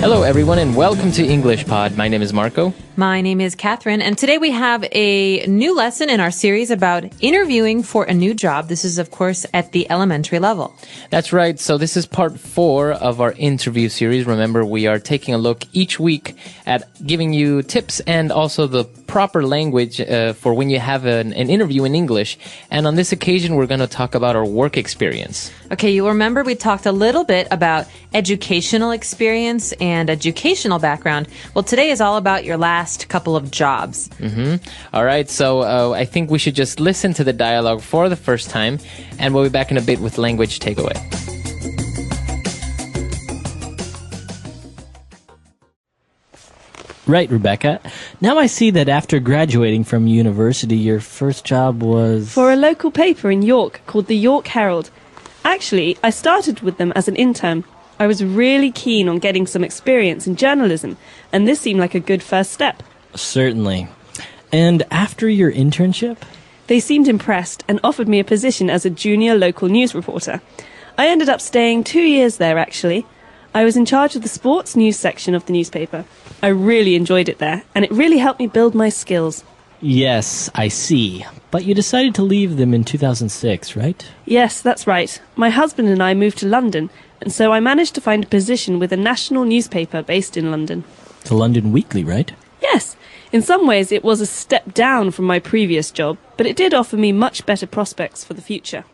Hello, everyone, and welcome to English Pod. My name is Marco. My name is Catherine, and today we have a new lesson in our series about interviewing for a new job. This is, of course, at the elementary level. That's right. So this is part 4 of our interview series. Remember, we are taking a look each week at giving you tips and also the proper language for when you have an interview in English. And on this occasion, we're going to talk about our work experience. Okay, you'll remember we talked a little bit about educational experience and educational background. Well, today is all about your last couple of jobs. All right, so I think we should just listen to the dialogue for the first time, and we'll be back in a bit with language takeaway. Right, Rebecca. Now I see that after graduating from university, your first job was... for a local paper in York called the York Herald. Actually, I started with them as an intern. I was really keen on getting some experience in journalism, and this seemed like a good first step. Certainly. And after your internship? They seemed impressed and offered me a position as a junior local news reporter. I ended up staying 2 years there, actually. I was in charge of the sports news section of the newspaper. I really enjoyed it there, and it really helped me build my skills. Yes, I see. But you decided to leave them in 2006, right? Yes, that's right. My husband and I moved to London, and so I managed to find a position with a national newspaper based in London. The London Weekly, right? Yes. In some ways, it was a step down from my previous job, but it did offer me much better prospects for the future.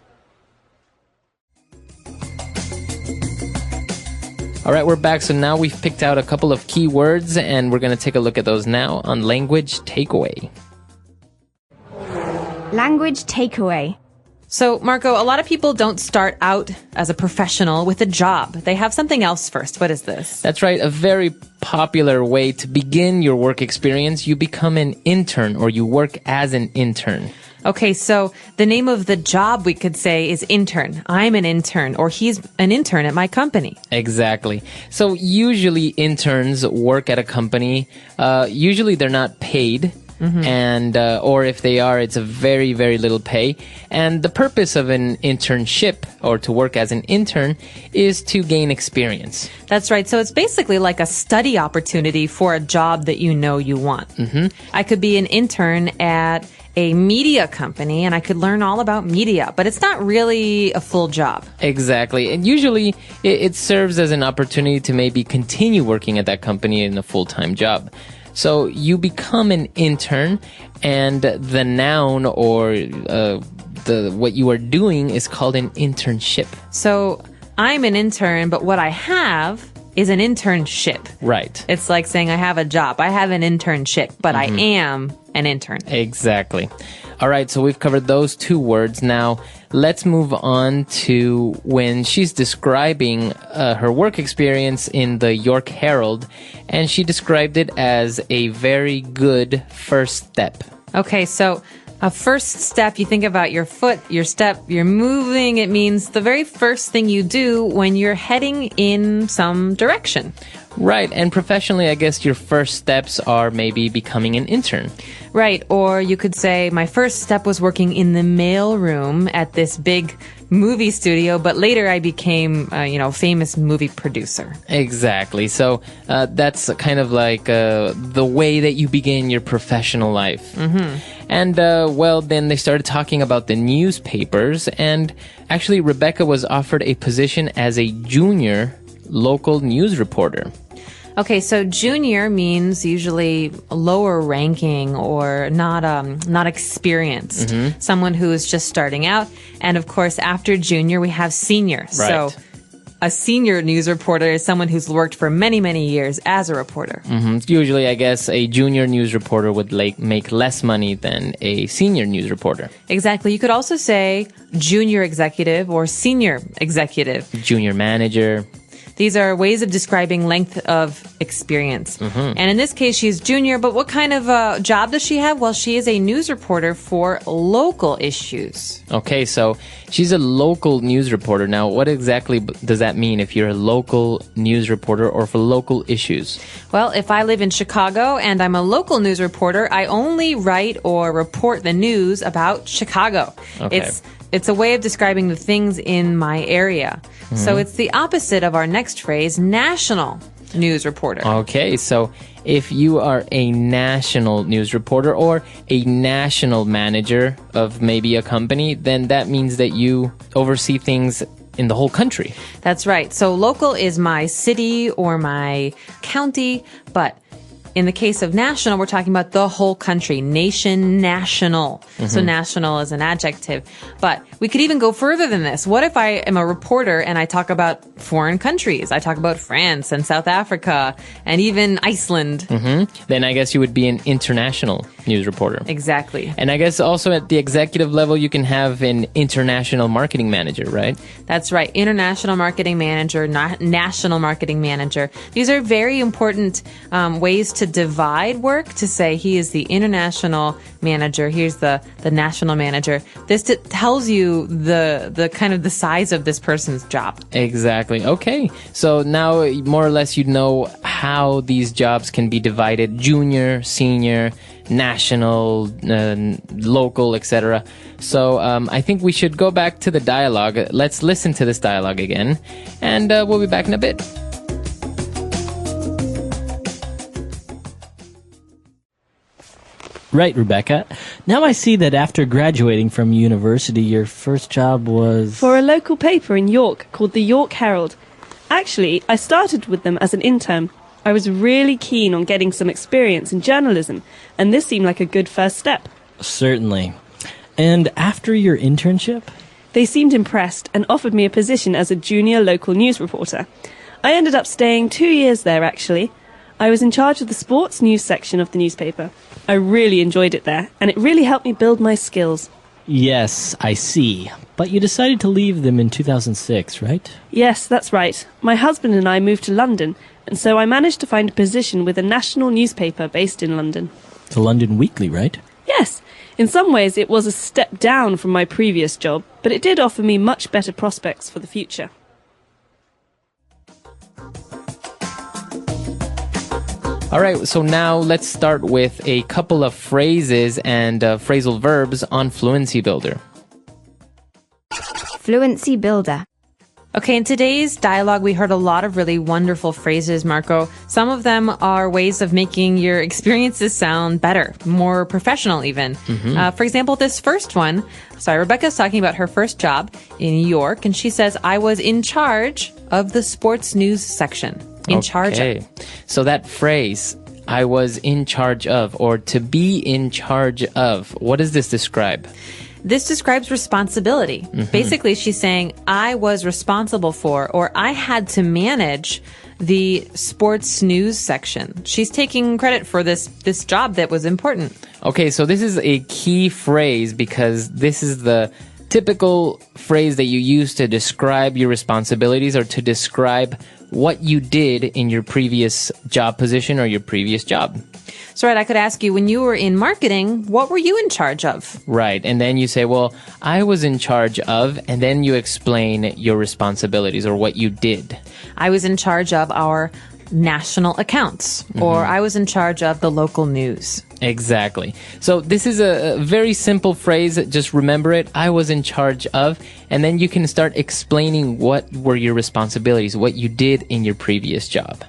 All right, we're back. So now we've picked out a couple of key words, and we're going to take a look at those now on Language Takeaway. Language takeaway. So, Marco, a lot of people don't start out as a professional with a job. They have something else first. What is this? That's right. A very popular way to begin your work experience. You become an intern, or you work as an intern. Okay, so the name of the job, we could say, is intern. I'm an intern, or he's an intern at my company. Exactly. So usually interns work at a company. Usually they're not paid. And or if they are, it's a very, very little pay. And the purpose of an internship, or to work as an intern, is to gain experience. That's right. So it's basically like a study opportunity for a job that you know you want. I could be an intern at a media company, and I could learn all about media, but it's not really a full job. Exactly. And usually it serves as an opportunity to maybe continue working at that company in a full-time job. So you become an intern, and the noun or what you are doing is called an internship. So I'm an intern, but what I have is an internship. Right. It's like saying I have a job. I have an internship, but I am an intern. Exactly. All right, so we've covered those 2 words. Now, let's move on to when she's describing her work experience in the York Herald, and she described it as a very good first step. Okay, so a first step, you think about your foot, your step, you're moving. It means the very first thing you do when you're heading in some direction. Right, and professionally, I guess your first steps are maybe becoming an intern. Right, or you could say my first step was working in the mail room at this big movie studio, but later I became, famous movie producer. Exactly. So that's kind of like the way that you begin your professional life. And, then they started talking about the newspapers, and actually Rebecca was offered a position as a junior local news reporter. Okay, so junior means usually lower ranking or not experienced. Someone who is just starting out. And of course, after junior, we have senior. Right. So a senior news reporter is someone who's worked for many, many years as a reporter. Usually, I guess, a junior news reporter would make less money than a senior news reporter. Exactly. You could also say junior executive or senior executive. Junior manager. These are ways of describing length of experience. And in this case, she's junior, but what kind of job does she have? Well, she is a news reporter for local issues. Okay, so she's a local news reporter. Now, what exactly does that mean if you're a local news reporter or for local issues? Well, if I live in Chicago and I'm a local news reporter, I only write or report the news about Chicago. Okay. It's a way of describing the things in my area. So it's the opposite of our next phrase, national. news reporter. Okay, so if you are a national news reporter or a national manager of maybe a company, then that means that you oversee things in the whole country. That's right. So local is my city or my county, but in the case of national, we're talking about the whole country. Nation, national. So national is an adjective. But we could even go further than this. What if I am a reporter and I talk about foreign countries? I talk about France and South Africa and even Iceland. Then I guess you would be an international news reporter. Exactly. And I guess also at the executive level, you can have an international marketing manager, right? That's right. International marketing manager, national marketing manager. These are very important ways to divide work, to say he is the international manager, here's the national manager. This tells you the kind of the size of this person's job. Exactly. Okay. So now more or less you know how these jobs can be divided: junior, senior, national, local, etc. So I think we should go back to the dialogue. Let's listen to this dialogue again, and we'll be back in a bit. Right, Rebecca. Now I see that after graduating from university, your first job was... For a local paper in York called the York Herald. Actually, I started with them as an intern. I was really keen on getting some experience in journalism, and this seemed like a good first step. Certainly. And after your internship? They seemed impressed and offered me a position as a junior local news reporter. I ended up staying 2 years there, actually. I was in charge of the sports news section of the newspaper. I really enjoyed it there, and it really helped me build my skills. Yes, I see. But you decided to leave them in 2006, right? Yes, that's right. My husband and I moved to London, and so I managed to find a position with a national newspaper based in London. The London Weekly, right? Yes. In some ways, it was a step down from my previous job, but it did offer me much better prospects for the future. All right, so now let's start with a couple of phrases and phrasal verbs on Fluency Builder. Fluency Builder. Okay, in today's dialogue, we heard a lot of really wonderful phrases, Marco. Some of them are ways of making your experiences sound better, more professional even. For example, this first one, Rebecca's talking about her first job in New York, and she says, I was in charge of the sports news section. In charge of. So that phrase, I was in charge of, or to be in charge of, what does this describe? This describes responsibility. Basically, she's saying, I was responsible for, or I had to manage the sports news section. She's taking credit for this job that was important. Okay, so this is a key phrase because this is the typical phrase that you use to describe your responsibilities or to describe what you did in your previous job position or your previous job. So, I could ask you, when you were in marketing, what were you in charge of? Right. And then you say, well, I was in charge of, and then you explain your responsibilities or what you did. I was in charge of our national accounts, or I was in charge of the local news. Exactly. So this is a very simple phrase. Just remember it. I was in charge of, and then you can start explaining what were your responsibilities, what you did in your previous job.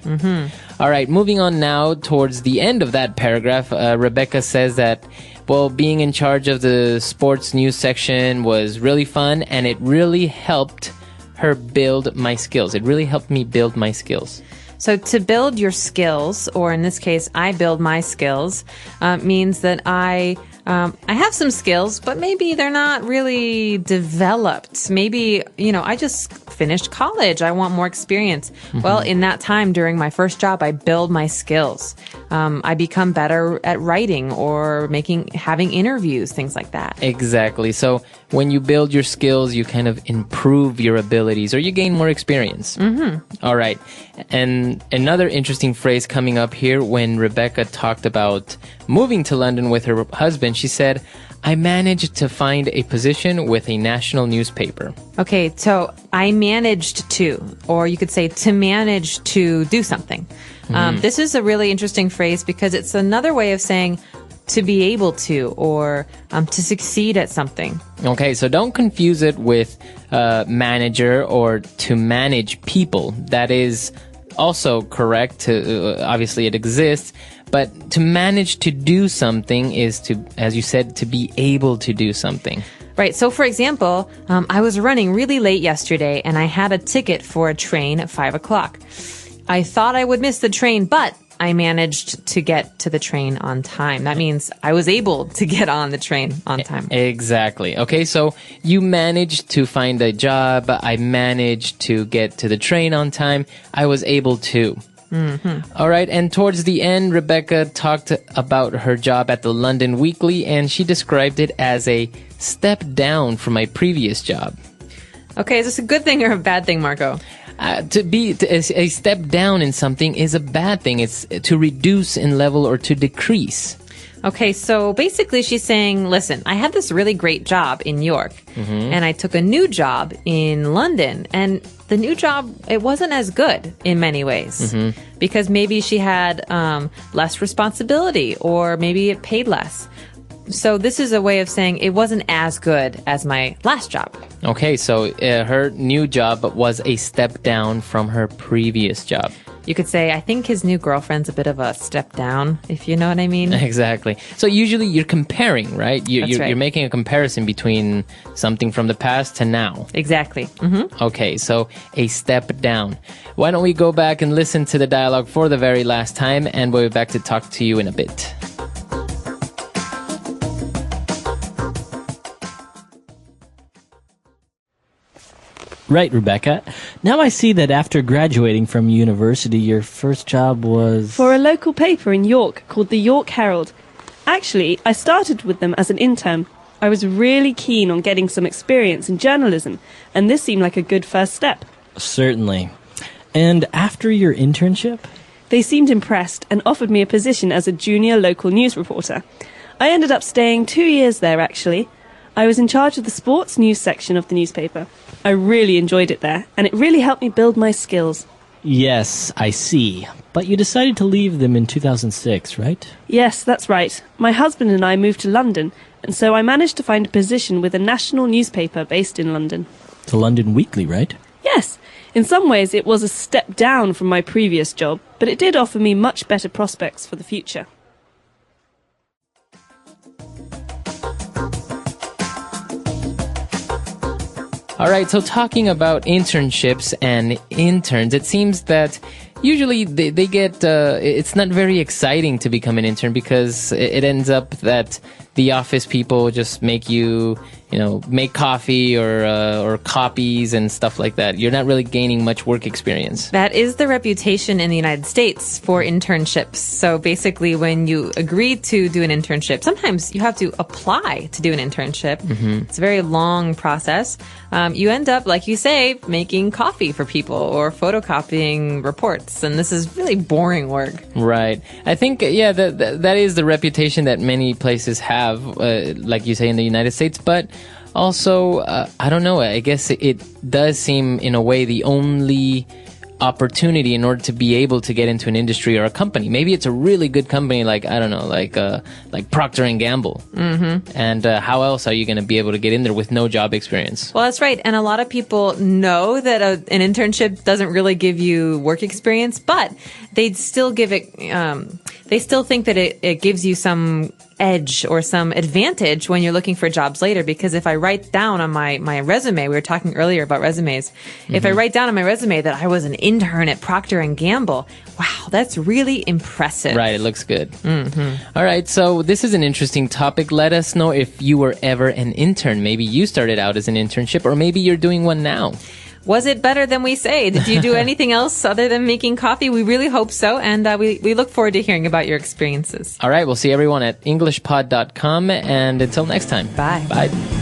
All right, moving on now towards the end of that paragraph, Rebecca says that, well, being in charge of the sports news section was really fun, and it really helped her build my skills. It really helped me build my skills. So to build your skills, or in this case, I build my skills, means that I have some skills, but maybe they're not really developed. Maybe, I just finished college. I want more experience. Well, in that time during my first job, I build my skills. I become better at writing or having interviews, things like that. Exactly. So when you build your skills, you kind of improve your abilities or you gain more experience. All right. And another interesting phrase coming up here when Rebecca talked about moving to London with her husband, she said, I managed to find a position with a national newspaper. Okay, so I managed to, or you could say to manage to do something. This is a really interesting phrase because it's another way of saying to be able to, or to succeed at something. Okay, so don't confuse it with manager or to manage people. That is also correct. Obviously, it exists. But to manage to do something is to, as you said, to be able to do something. Right. So, for example, I was running really late yesterday and I had a ticket for a train at 5 o'clock. I thought I would miss the train, but I managed to get to the train on time. That means I was able to get on the train on time. Exactly. Okay, so you managed to find a job. I managed to get to the train on time. I was able to. Mm-hmm. All right, and towards the end, Rebecca talked about her job at the London Weekly, and she described it as a step down from my previous job. Okay, is this a good thing or a bad thing, Marco? A step down in something is a bad thing. It's to reduce in level or to decrease. Okay, so basically she's saying, listen, I had this really great job in New York, and I took a new job in London, and the new job, it wasn't as good in many ways, because maybe she had less responsibility, or maybe it paid less. So this is a way of saying it wasn't as good as my last job. Okay, so her new job was a step down from her previous job. You could say, I think his new girlfriend's a bit of a step down, if you know what I mean. Exactly. So usually you're comparing, right? That's right. You're making a comparison between something from the past to now. Exactly. Mm-hmm. Okay, so a step down. Why don't we go back and listen to the dialogue for the very last time, and we'll be back to talk to you in a bit. Right, Rebecca. Now I see that after graduating from university, your first job was... For a local paper in York called the York Herald. Actually, I started with them as an intern. I was really keen on getting some experience in journalism, and this seemed like a good first step. Certainly. And after your internship? They seemed impressed and offered me a position as a junior local news reporter. I ended up staying 2 years there, actually. I was in charge of the sports news section of the newspaper. I really enjoyed it there, and it really helped me build my skills. Yes, I see. But you decided to leave them in 2006, right? Yes, that's right. My husband and I moved to London, and so I managed to find a position with a national newspaper based in London. The London Weekly, right? Yes. In some ways, it was a step down from my previous job, but it did offer me much better prospects for the future. All right, so talking about internships and interns, it seems that usually they get, it's not very exciting to become an intern because it ends up that the office people just make you, make coffee or copies and stuff like that. You're not really gaining much work experience. That is the reputation in the United States for internships. So basically, when you agree to do an internship, sometimes you have to apply to do an internship. Mm-hmm. It's a very long process. You end up, like you say, making coffee for people or photocopying reports. And this is really boring work. Right. I think, that is the reputation that many places have, like you say, in the United States. But also, I don't know, I guess it does seem, in a way, the only opportunity in order to be able to get into an industry or a company. Maybe it's a really good company, like, I don't know, like Procter & Gamble. Mm-hmm. And how else are you going to be able to get in there with no job experience? Well, that's right. And a lot of people know that an internship doesn't really give you work experience, but they'd still give it, they still think that it gives you some edge or some advantage when you're looking for jobs later. Because if I write down on my resume, we were talking earlier about resumes. Mm-hmm. If I write down on my resume that I was an intern at Procter & Gamble, wow, that's really impressive. Right, it looks good. Mm-hmm. All right, so this is an interesting topic. Let us know if you were ever an intern. Maybe you started out as an internship, or maybe you're doing one now. Was it better than we say? Did you do anything else other than making coffee? We really hope so. And we look forward to hearing about your experiences. All right. We'll see everyone at EnglishPod.com. And until next time. Bye. Bye.